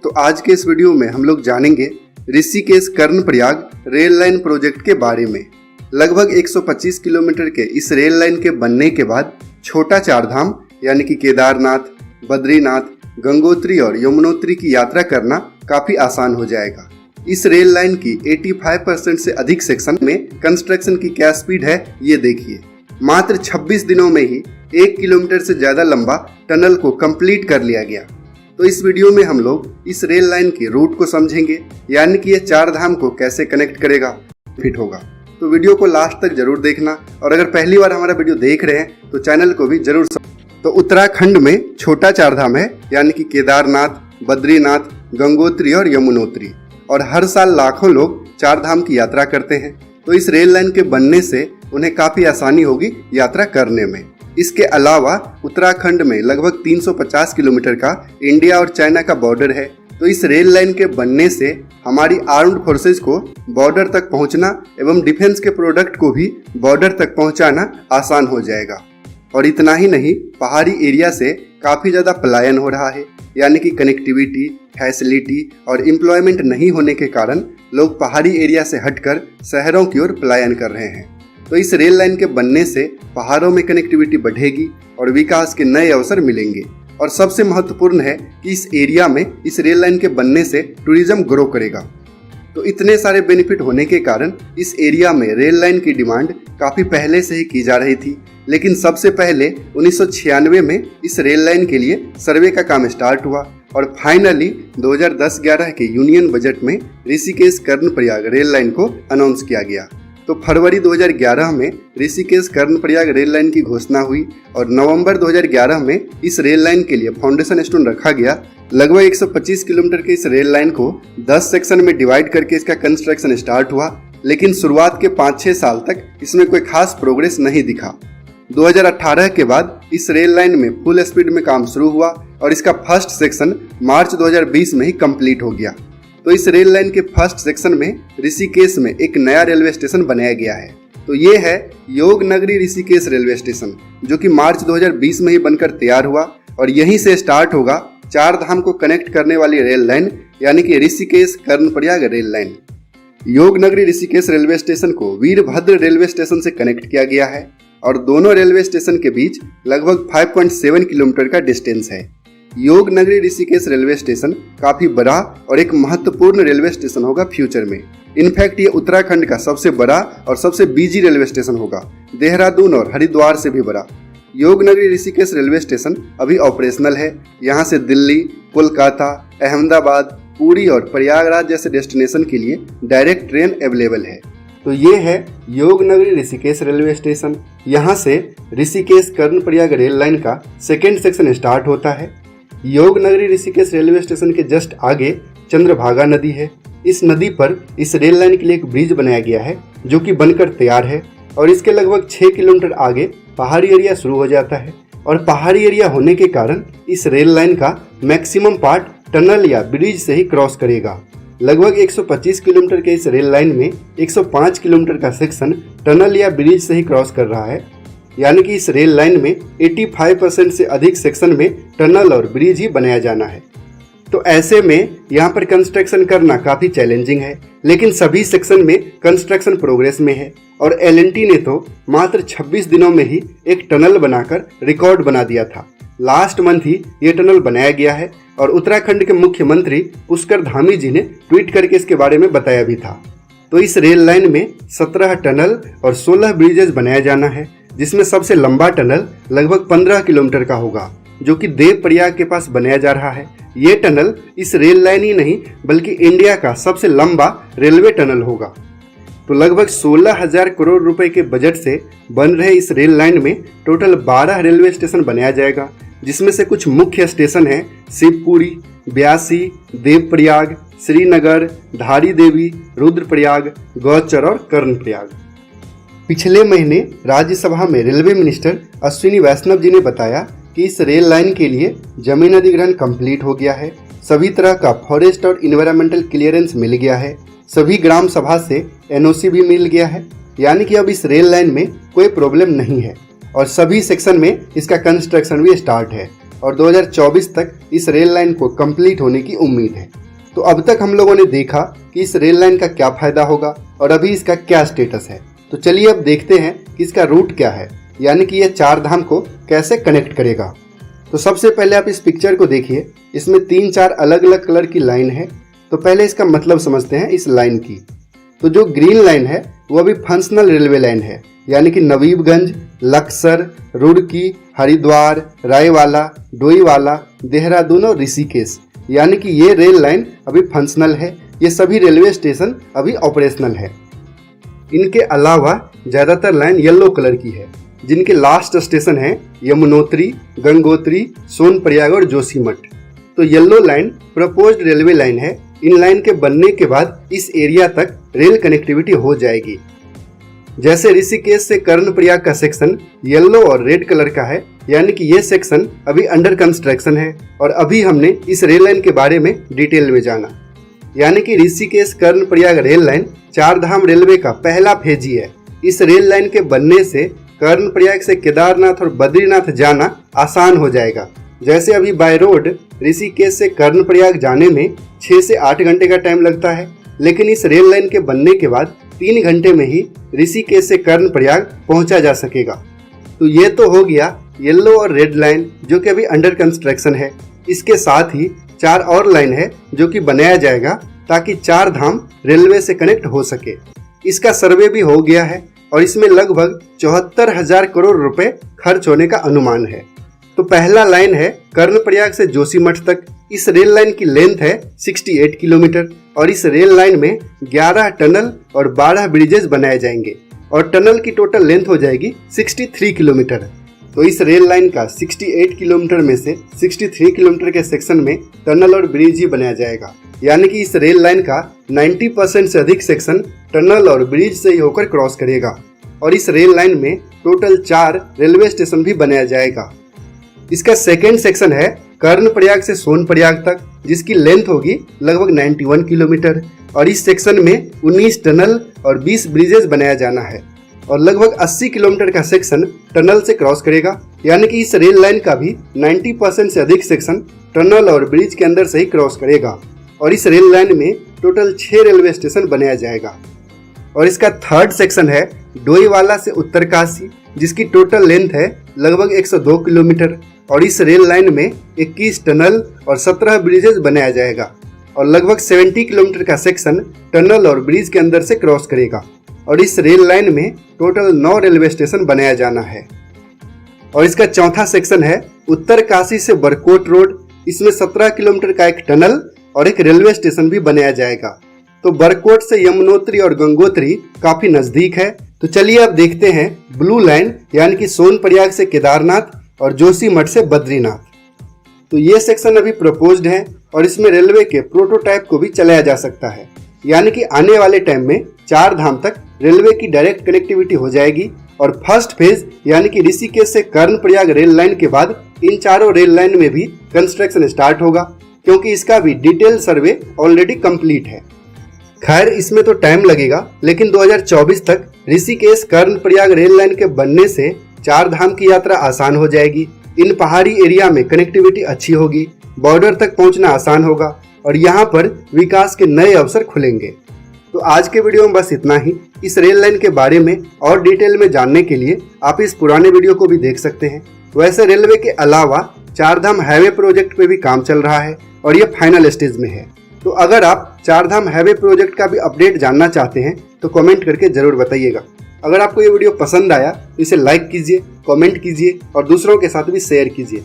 तो आज के इस वीडियो में हम लोग जानेंगे Rishikesh Karnaprayag rail line project के बारे में। लगभग 125 किलोमीटर के इस रेल लाइन के बनने के बाद छोटा चार धाम यानी कि केदारनाथ, बद्रीनाथ, गंगोत्री और यमुनोत्री की यात्रा करना काफी आसान हो जाएगा। इस रेल लाइन की 85% से अधिक सेक्शन में कंस्ट्रक्शन की क्या स्पीड है ये देखिए। मात्र 26 दिनों में ही 1 किलोमीटर से ज्यादा लंबा टनल को कंप्लीट कर लिया गया। तो इस वीडियो में हम लोग इस रेल लाइन की रूट को समझेंगे, यानी कि ये चार धाम को कैसे कनेक्ट करेगा, फिट होगा। तो वीडियो को लास्ट तक जरूर देखना, और अगर पहली बार हमारा वीडियो देख रहे हैं तो चैनल को भी जरूर तो उत्तराखंड में छोटा चार धाम है, यानी कि केदारनाथ, बद्रीनाथ, गंगोत्री और यमुनोत्री, और हर साल लाखों लोग चार धाम की यात्रा करते हैं। तो इस रेल लाइन के बनने से उन्हें काफी आसानी होगी यात्रा करने में। इसके अलावा उत्तराखंड में लगभग 350 किलोमीटर का इंडिया और चाइना का बॉर्डर है। तो इस रेल लाइन के बनने से हमारी आर्म्ड फोर्सेज को बॉर्डर तक पहुंचना एवं डिफेंस के प्रोडक्ट को भी बॉर्डर तक पहुंचाना आसान हो जाएगा। और इतना ही नहीं, पहाड़ी एरिया से काफ़ी ज़्यादा पलायन हो रहा है, यानी कि कनेक्टिविटी, फैसिलिटी और एम्प्लॉयमेंट नहीं होने के कारण लोग पहाड़ी एरिया से हटकर शहरों की ओर पलायन कर रहे हैं। तो इस रेल लाइन के बनने से पहाड़ों में कनेक्टिविटी बढ़ेगी और विकास के नए अवसर मिलेंगे। और सबसे महत्वपूर्ण है कि इस एरिया में इस रेल लाइन के बनने से टूरिज्म ग्रो करेगा। तो इतने सारे बेनिफिट होने के कारण इस एरिया में रेल लाइन की डिमांड काफ़ी पहले से ही की जा रही थी, लेकिन सबसे पहले 1996 में इस रेल लाइन के लिए सर्वे का काम स्टार्ट हुआ और फाइनली 2010-11 के यूनियन बजट में ऋषिकेश कर्णप्रयाग रेल लाइन को अनाउंस किया गया। तो फरवरी 2011 में ऋषिकेश कर्णप्रयाग रेल लाइन की घोषणा हुई और नवंबर 2011 में इस रेल लाइन के लिए फाउंडेशन स्टोन रखा गया। लगभग 125 किलोमीटर के इस रेल लाइन को 10 सेक्शन में डिवाइड करके इसका कंस्ट्रक्शन स्टार्ट हुआ, लेकिन शुरुआत के 5-6 साल तक इसमें कोई खास प्रोग्रेस नहीं दिखा। 2018 के बाद इस रेल लाइन में फुल स्पीड में काम शुरू हुआ और इसका फर्स्ट सेक्शन मार्च 2020 में ही कंप्लीट हो गया। तो इस रेल लाइन के फर्स्ट सेक्शन में ऋषिकेश में एक नया रेलवे स्टेशन बनाया गया है। तो ये है योगनगरी ऋषिकेश रेलवे स्टेशन, जो कि मार्च 2020 में ही बनकर तैयार हुआ और यहीं से स्टार्ट होगा चार धाम को कनेक्ट करने वाली रेल लाइन, यानी कि Rishikesh Karnaprayag rail line. Yognagari Rishikesh railway station को वीरभद्र रेलवे स्टेशन से कनेक्ट किया गया है और दोनों रेलवे स्टेशन के बीच लगभग 5.7 किलोमीटर का डिस्टेंस है। योगनगरी ऋषिकेश रेलवे स्टेशन काफी बड़ा और एक महत्वपूर्ण रेलवे स्टेशन होगा फ्यूचर में। इनफैक्ट ये उत्तराखंड का सबसे बड़ा और सबसे बिजी रेलवे स्टेशन होगा, देहरादून और हरिद्वार से भी बड़ा। योगनगरी ऋषिकेश रेलवे स्टेशन अभी ऑपरेशनल है। यहाँ से दिल्ली, कोलकाता, अहमदाबाद, पुरी और प्रयागराज जैसे डेस्टिनेशन के लिए डायरेक्ट ट्रेन अवेलेबल है। तो ये है योगनगरी ऋषिकेश रेलवे स्टेशन। यहाँ से ऋषिकेश कर्णप्रयाग रेल लाइन का सेकेंड सेक्शन स्टार्ट होता है। योगनगरी ऋषिकेश रेलवे स्टेशन के जस्ट आगे चंद्रभागा नदी है। इस नदी पर इस रेल लाइन के लिए एक ब्रिज बनाया गया है, जो कि बनकर तैयार है, और इसके लगभग 6 किलोमीटर आगे पहाड़ी एरिया शुरू हो जाता है। और पहाड़ी एरिया होने के कारण इस रेल लाइन का मैक्सिमम पार्ट टनल या ब्रिज से ही क्रॉस करेगा। लगभग 125 किलोमीटर के इस रेल लाइन में 105 किलोमीटर का सेक्शन टनल या ब्रिज से ही क्रॉस कर रहा है, यानी कि इस रेल लाइन में 85% से अधिक सेक्शन में टनल और ब्रिज ही बनाया जाना है। तो ऐसे में यहाँ पर कंस्ट्रक्शन करना काफ़ी चैलेंजिंग है, लेकिन सभी सेक्शन में कंस्ट्रक्शन प्रोग्रेस में है। और L&T ने तो मात्र 26 दिनों में ही एक टनल बनाकर रिकॉर्ड बना दिया था। लास्ट मंथ ही ये टनल बनाया गया है और उत्तराखंड के मुख्यमंत्री पुष्कर धामी जी ने ट्वीट करके इसके बारे में बताया भी था। तो इस रेल लाइन में 17 टनल और 16 ब्रिजेस बनाया जाना है, जिसमें सबसे लंबा टनल लगभग 15 किलोमीटर का होगा, जो कि देवप्रयाग के पास बनाया जा रहा है। ये टनल इस रेल लाइन ही नहीं बल्कि इंडिया का सबसे लंबा रेलवे टनल होगा। तो लगभग 16,000 करोड़ रुपए के बजट से बन रहे इस रेल लाइन में टोटल 12 रेलवे स्टेशन बनाया जाएगा, जिसमें से कुछ मुख्य स्टेशन हैं शिवपुरी, ब्यासी, देवप्रयाग, श्रीनगर, धारी देवी, रुद्रप्रयाग, गौचर और कर्णप्रयाग। पिछले महीने राज्यसभा में रेलवे मिनिस्टर अश्विनी वैष्णव जी ने बताया कि इस रेल लाइन के लिए जमीन अधिग्रहण कंप्लीट हो गया है, सभी तरह का फॉरेस्ट और इन्वायरमेंटल क्लियरेंस मिल गया है, सभी ग्राम सभा से NOC भी मिल गया है, यानी कि अब इस रेल लाइन में कोई प्रॉब्लम नहीं है और सभी सेक्शन में इसका कंस्ट्रक्शन भी स्टार्ट है। और 2024 तक इस रेल लाइन को कंप्लीट होने की उम्मीद है। तो अब तक हम लोगों ने देखा कि इस रेल लाइन का क्या फायदा होगा और अभी इसका क्या स्टेटस है। तो चलिए अब देखते हैं कि इसका रूट क्या है, यानी कि यह चार धाम को कैसे कनेक्ट करेगा। तो सबसे पहले आप इस पिक्चर को देखिए, इसमें 3-4 अलग अलग कलर की लाइन है। तो पहले इसका मतलब समझते हैं इस लाइन की। तो जो ग्रीन लाइन है वो अभी फंक्शनल रेलवे लाइन है, यानी कि नवीबगंज, लक्सर, रुड़की, हरिद्वार, रायवाला, डोईवाला, देहरादून और ऋषिकेश, यानी कि ये रेल लाइन अभी फंक्शनल है। ये सभी रेलवे स्टेशन अभी ऑपरेशनल है। इनके अलावा ज़्यादातर लाइन येलो कलर की है, जिनके लास्ट स्टेशन हैं यमुनोत्री, गंगोत्री, सोनप्रयाग और जोशीमठ। तो yellow line proposed railway line है। इन लाइन के बनने के बाद इस एरिया तक रेल कनेक्टिविटी हो जाएगी। जैसे ऋषिकेश से कर्णप्रयाग का सेक्शन येलो और रेड कलर का है, यानी कि ये सेक्शन अभी अंडर कंस्ट्रक्शन है और अभी हमने इस रेल लाइन के बारे में डिटेल में जाना। यानी कि ऋषिकेश कर्णप्रयाग रेल लाइन चार धाम रेलवे का पहला फेज ही है। इस रेल लाइन के बनने से कर्णप्रयाग से केदारनाथ और बद्रीनाथ जाना आसान हो जाएगा। जैसे अभी बाय रोड ऋषिकेश से कर्णप्रयाग जाने में 6 से 8 घंटे का टाइम लगता है, लेकिन इस रेल लाइन के बनने के बाद 3 घंटे में ही ऋषिकेश से कर्णप्रयाग पहुंचा जा सकेगा। तो ये तो हो गया येलो और रेड लाइन जो कि अभी अंडर कंस्ट्रक्शन है। इसके साथ ही 4 और लाइन है जो कि बनाया जाएगा ताकि चार धाम रेलवे से कनेक्ट हो सके। इसका सर्वे भी हो गया है और इसमें लगभग 74,000 करोड़ रुपए खर्च होने का अनुमान है। तो पहला लाइन है कर्णप्रयाग से जोशीमठ तक। इस रेल लाइन की लेंथ है 68 किलोमीटर और इस रेल लाइन में 11 टनल और 12 ब्रिजेज बनाए जाएंगे और टनल की टोटल लेंथ हो जाएगी 63 किलोमीटर। तो इस रेल लाइन का 68 किलोमीटर में से 63 किलोमीटर के सेक्शन में टनल और ब्रिज ही बनाया जाएगा, यानी कि इस रेल लाइन का 90% से अधिक सेक्शन टनल और ब्रिज से ही होकर क्रॉस करेगा। और इस रेल लाइन में टोटल 4 रेलवे स्टेशन भी बनाया जाएगा। इसका सेकेंड सेक्शन है कर्णप्रयाग से सोनप्रयाग तक, जिसकी लेंथ होगी लगभग 91 किलोमीटर और इस सेक्शन में 19 टनल और 20 ब्रिजेज बनाया जाना है और लगभग 80 किलोमीटर का सेक्शन टनल से क्रॉस करेगा, यानी कि इस रेल लाइन का भी 90% से अधिक सेक्शन टनल और ब्रिज के अंदर से ही क्रॉस करेगा। और इस रेल लाइन में टोटल 6 रेलवे स्टेशन बनाया जाएगा। और इसका थर्ड सेक्शन है डोईवाला से उत्तरकाशी, जिसकी टोटल लेंथ है लगभग 102 किलोमीटर और इस रेल लाइन में 21 टनल और 17 ब्रिजेज बनाया जाएगा और लगभग 70 किलोमीटर का सेक्शन टनल और ब्रिज के अंदर से क्रॉस करेगा। और इस रेल लाइन में टोटल 9 रेलवे स्टेशन बनाया जाना है। और इसका चौथा सेक्शन है उत्तरकाशी से बरकोट रोड। इसमें 17 किलोमीटर का एक टनल और एक रेलवे स्टेशन भी बनाया जाएगा। तो बरकोट से यमुनोत्री और गंगोत्री काफी नजदीक है। तो चलिए अब देखते हैं ब्लू लाइन, यानी कि सोनप्रयाग से केदारनाथ और जोशीमठ से बद्रीनाथ। तो ये सेक्शन अभी प्रपोज्ड है और इसमें रेलवे के प्रोटोटाइप को भी चलाया जा सकता है, यानी कि आने वाले टाइम में चार धाम तक रेलवे की डायरेक्ट कनेक्टिविटी हो जाएगी। और फर्स्ट फेज यानी कि ऋषिकेश से कर्णप्रयाग रेल लाइन के बाद इन चारों रेल लाइन में भी कंस्ट्रक्शन स्टार्ट होगा, क्योंकि इसका भी डिटेल सर्वे ऑलरेडी कंप्लीट है। खैर इसमें तो टाइम लगेगा, लेकिन 2024 तक ऋषिकेश कर्णप्रयाग रेल लाइन के बनने से चार धाम की यात्रा आसान हो जाएगी। इन पहाड़ी एरिया में कनेक्टिविटी अच्छी होगी, बॉर्डर तक पहुंचना आसान होगा और यहाँ पर विकास के नए अवसर खुलेंगे। तो आज के वीडियो में बस इतना ही। इस रेल लाइन के बारे में और डिटेल में जानने के लिए आप इस पुराने वीडियो को भी देख सकते हैं। वैसे रेलवे के अलावा चारधाम हाईवे प्रोजेक्ट पे भी काम चल रहा है और ये फाइनल स्टेज में है। तो अगर आप चारधाम हाईवे प्रोजेक्ट का भी अपडेट जानना चाहते हैं तो कमेंट करके जरूर बताइएगा। अगर आपको ये वीडियो पसंद आया तो इसे लाइक कीजिए, कमेंट कीजिए और दूसरों के साथ भी शेयर कीजिए।